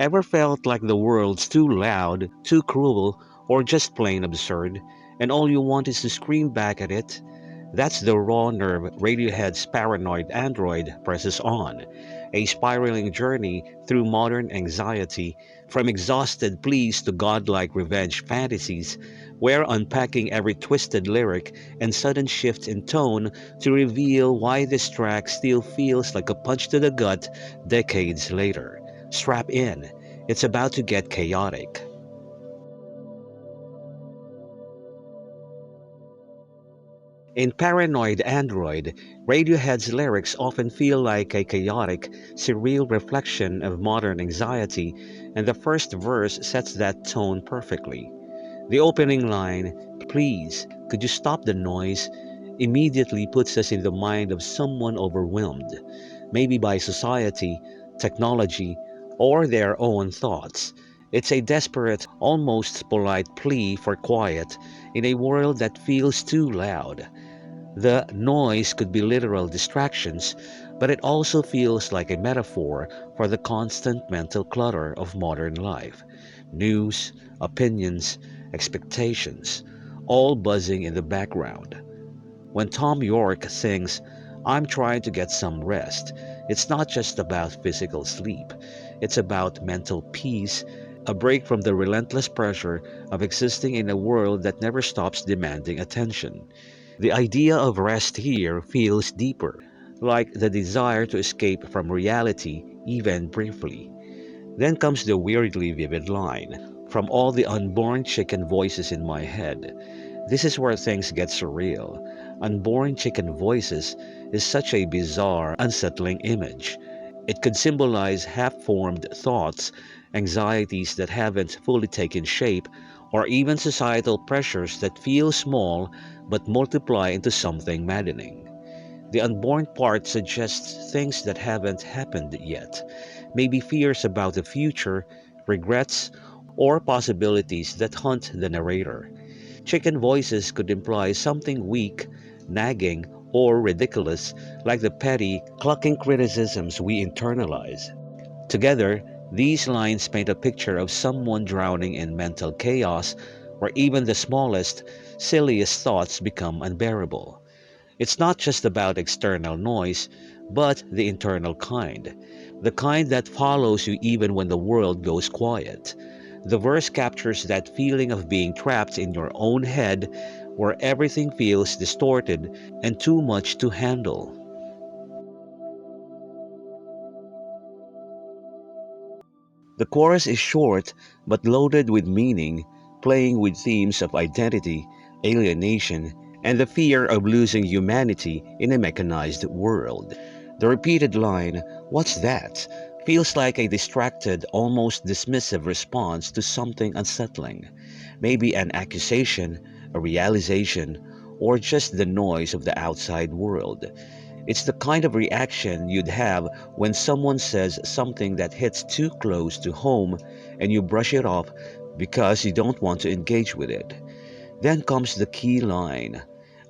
Ever felt like the world's too loud, too cruel, or just plain absurd, and all you want is to scream back at it? That's the raw nerve Radiohead's Paranoid Android presses on, a spiraling journey through modern anxiety, from exhausted pleas to godlike revenge fantasies. We're unpacking every twisted lyric and sudden shift in tone to reveal why this track still feels like a punch to the gut decades later. Strap in, it's about to get chaotic. In Paranoid Android, Radiohead's lyrics often feel like a chaotic, surreal reflection of modern anxiety, and the first verse sets that tone perfectly. The opening line, "Please, could you stop the noise?" immediately puts us in the mind of someone overwhelmed, maybe by society, technology, or their own thoughts. It's a desperate, almost polite plea for quiet in a world that feels too loud. The noise could be literal distractions, but it also feels like a metaphor for the constant mental clutter of modern life. News, opinions, expectations, all buzzing in the background. When Thom Yorke sings, "I'm trying to get some rest," it's not just about physical sleep, it's about mental peace, a break from the relentless pressure of existing in a world that never stops demanding attention. The idea of rest here feels deeper, like the desire to escape from reality, even briefly. Then comes the weirdly vivid line, "From all the unborn chicken voices in my head." This is where things get surreal. Unborn chicken voices is such a bizarre, unsettling image. It could symbolize half formed thoughts, anxieties that haven't fully taken shape, or even societal pressures that feel small but multiply into something maddening. The unborn part suggests things that haven't happened yet, maybe fears about the future, regrets, or possibilities that haunt the narrator. Chicken voices could imply something weak, nagging, or ridiculous, like the petty, clucking criticisms we internalize. Together, these lines paint a picture of someone drowning in mental chaos where even the smallest, silliest thoughts become unbearable. It's not just about external noise, but the internal kind. The kind that follows you even when the world goes quiet. The verse captures that feeling of being trapped in your own head where everything feels distorted and too much to handle. The chorus is short but loaded with meaning, playing with themes of identity, alienation, and the fear of losing humanity in a mechanized world. The repeated line, "What's that?" feels like a distracted, almost dismissive response to something unsettling. Maybe an accusation, a realization, or just the noise of the outside world. It's the kind of reaction you'd have when someone says something that hits too close to home and you brush it off because you don't want to engage with it. Then comes the key line,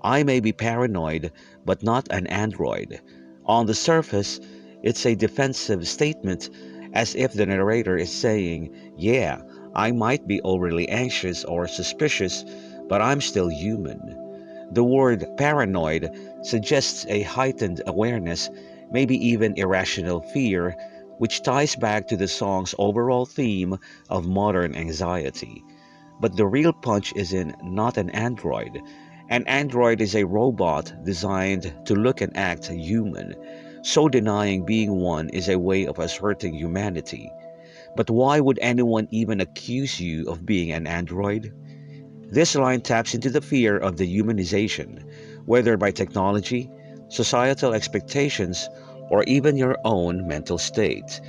"I may be paranoid, but not an android." On the surface, it's a defensive statement, as if the narrator is saying, "Yeah, I might be overly anxious or suspicious, but I'm still human." The word paranoid suggests a heightened awareness, maybe even irrational fear, which ties back to the song's overall theme of modern anxiety. But the real punch is in "not an android." An android is a robot designed to look and act human, so denying being one is a way of asserting humanity. But why would anyone even accuse you of being an android? This line taps into the fear of dehumanization, whether by technology, societal expectations, or even your own mental state.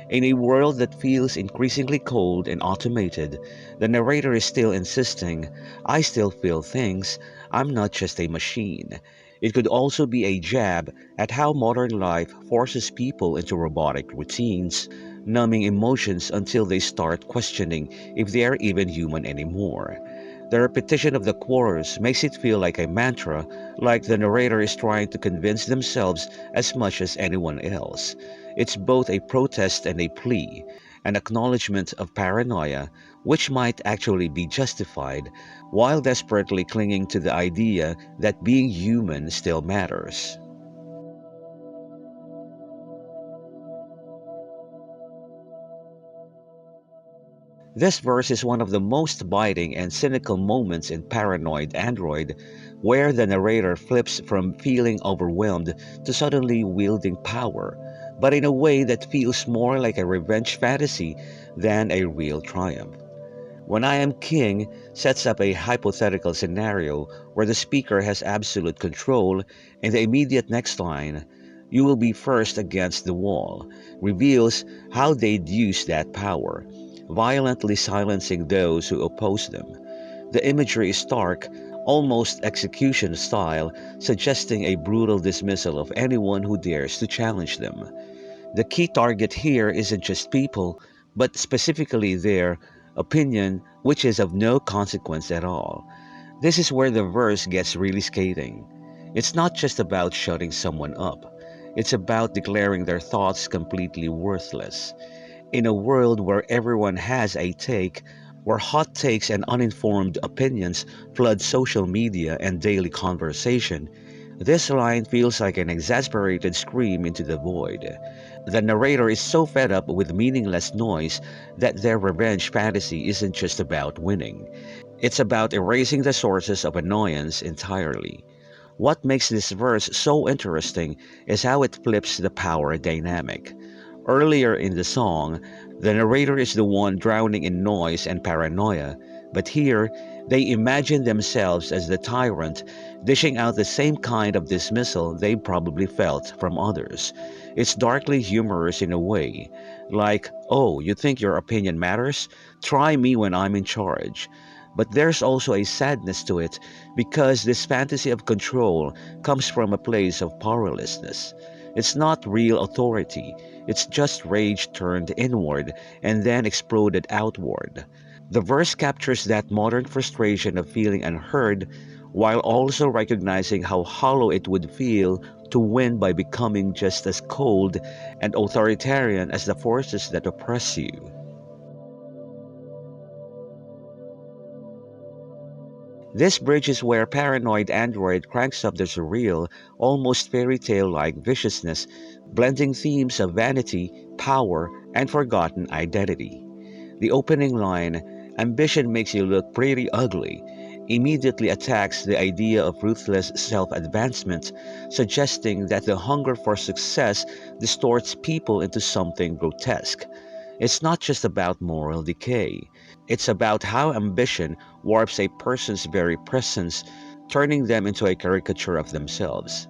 In a world that feels increasingly cold and automated, the narrator is still insisting, "I still feel things, I'm not just a machine." It could also be a jab at how modern life forces people into robotic routines, numbing emotions until they start questioning if they are even human anymore. The repetition of the chorus makes it feel like a mantra, like the narrator is trying to convince themselves as much as anyone else. It's both a protest and a plea, an acknowledgement of paranoia, which might actually be justified, while desperately clinging to the idea that being human still matters. This verse is one of the most biting and cynical moments in Paranoid Android, where the narrator flips from feeling overwhelmed to suddenly wielding power, but in a way that feels more like a revenge fantasy than a real triumph. When I Am King sets up a hypothetical scenario where the speaker has absolute control, and the immediate next line, "You will be first against the wall," reveals how they'd use that power, violently silencing those who oppose them. The imagery is stark, almost execution style, suggesting a brutal dismissal of anyone who dares to challenge them. The key target here isn't just people, but specifically their opinion, which is of no consequence at all. This is where the verse gets really scathing. It's not just about shutting someone up, it's about declaring their thoughts completely worthless. In a world where everyone has a take, where hot takes and uninformed opinions flood social media and daily conversation, this line feels like an exasperated scream into the void. The narrator is so fed up with meaningless noise that their revenge fantasy isn't just about winning. It's about erasing the sources of annoyance entirely. What makes this verse so interesting is how it flips the power dynamic. Earlier in the song, the narrator is the one drowning in noise and paranoia, but here, they imagine themselves as the tyrant, dishing out the same kind of dismissal they probably felt from others. It's darkly humorous in a way, like, "Oh, you think your opinion matters? Try me when I'm in charge." But there's also a sadness to it because this fantasy of control comes from a place of powerlessness. It's not real authority, it's just rage turned inward and then exploded outward. The verse captures that modern frustration of feeling unheard while also recognizing how hollow it would feel to win by becoming just as cold and authoritarian as the forces that oppress you. This bridge is where paranoid android cranks up the surreal, almost fairy tale like viciousness, blending themes of vanity, power, and forgotten identity. The opening line, "Ambition makes you look pretty ugly," immediately attacks the idea of ruthless self advancement, suggesting that the hunger for success distorts people into something grotesque. It's not just about moral decay, it's about how ambition warps a person's very presence, turning them into a caricature of themselves.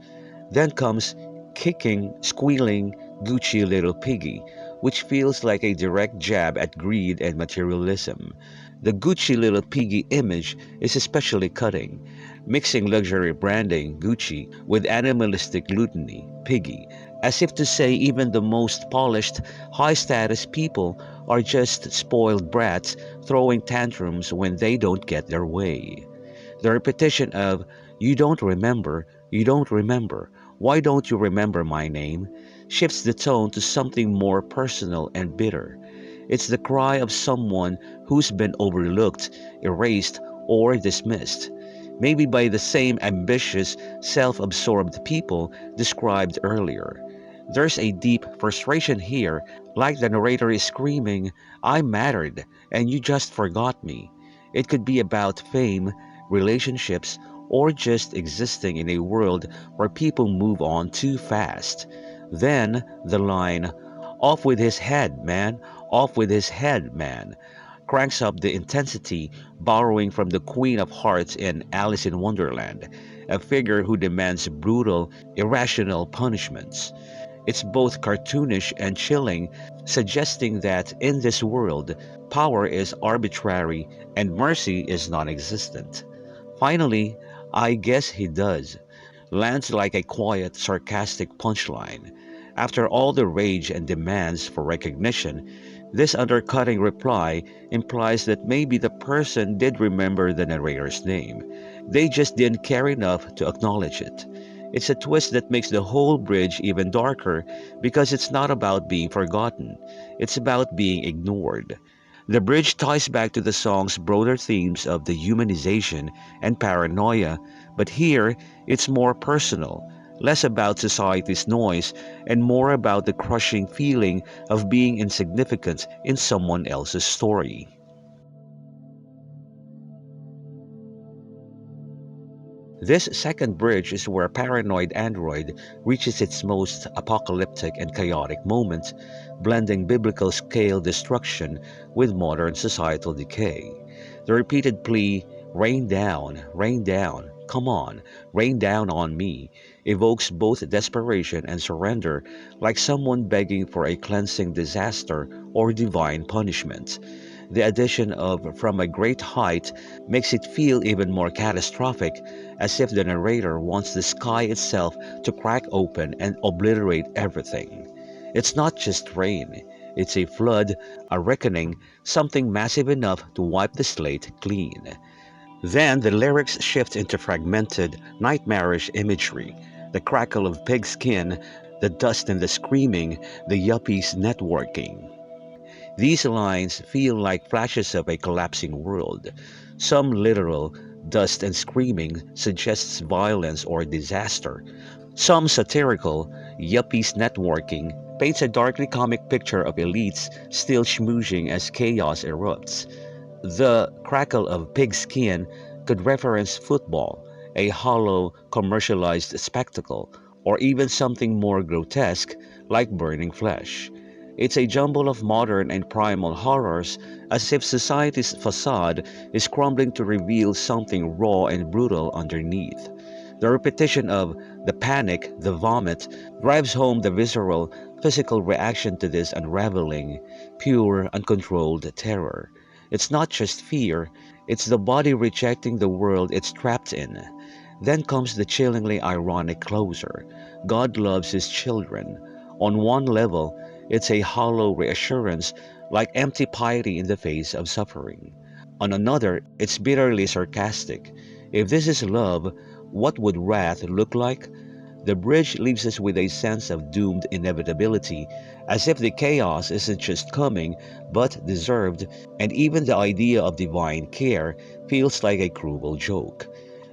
Then comes kicking, squealing, Gucci little piggy, which feels like a direct jab at greed and materialism. The Gucci little piggy image is especially cutting, mixing luxury branding, Gucci, with animalistic gluttony, piggy, as if to say even the most polished, high status people are just spoiled brats throwing tantrums when they don't get their way. The repetition of, you don't remember, why don't you remember my name, shifts the tone to something more personal and bitter. It's the cry of someone who's been overlooked, erased, or dismissed. Maybe by the same ambitious, self absorbed people described earlier. There's a deep frustration here, like the narrator is screaming, "I mattered, and you just forgot me." It could be about fame, relationships, or just existing in a world where people move on too fast. Then the line, "Off with his head, man, off with his head, man," cranks up the intensity, borrowing from the Queen of Hearts in Alice in Wonderland, a figure who demands brutal, irrational punishments. It's both cartoonish and chilling, suggesting that in this world, power is arbitrary and mercy is non existent. Finally, "I guess he does," lands like a quiet, sarcastic punchline. After all the rage and demands for recognition, this undercutting reply implies that maybe the person did remember the narrator's name. They just didn't care enough to acknowledge it. It's a twist that makes the whole bridge even darker because it's not about being forgotten, it's about being ignored. The bridge ties back to the song's broader themes of dehumanization and paranoia, but here it's more personal, less about society's noise and more about the crushing feeling of being insignificant in someone else's story. This second bridge is where Paranoid Android reaches its most apocalyptic and chaotic moment, blending biblical scale destruction with modern societal decay. The repeated plea, rain down, come on, rain down on me, evokes both desperation and surrender, like someone begging for a cleansing disaster or divine punishment. The addition of "from a great height" makes it feel even more catastrophic, as if the narrator wants the sky itself to crack open and obliterate everything. It's not just rain, it's a flood, a reckoning, something massive enough to wipe the slate clean. Then the lyrics shift into fragmented, nightmarish imagery. The crackle of pig skin, the dust and the screaming, the yuppies networking. These lines feel like flashes of a collapsing world. Some literal, dust and screaming suggests violence or disaster. Some satirical, yuppies networking paints a darkly comic picture of elites still schmoozing as chaos erupts. The crackle of pigskin could reference football, a hollow, commercialized spectacle, or even something more grotesque like burning flesh. It's a jumble of modern and primal horrors, as if society's facade is crumbling to reveal something raw and brutal underneath. The repetition of the panic, the vomit, drives home the visceral, physical reaction to this unraveling, pure, uncontrolled terror. It's not just fear, it's the body rejecting the world it's trapped in. Then comes the chillingly ironic closer. God loves his children. On one level, it's a hollow reassurance, like empty piety in the face of suffering. On another, it's bitterly sarcastic. If this is love, what would wrath look like? The bridge leaves us with a sense of doomed inevitability, as if the chaos isn't just coming, but deserved, and even the idea of divine care feels like a cruel joke.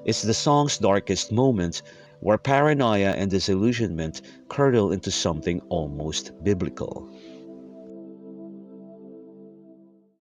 It's the song's darkest moment, where paranoia and disillusionment curdle into something almost biblical.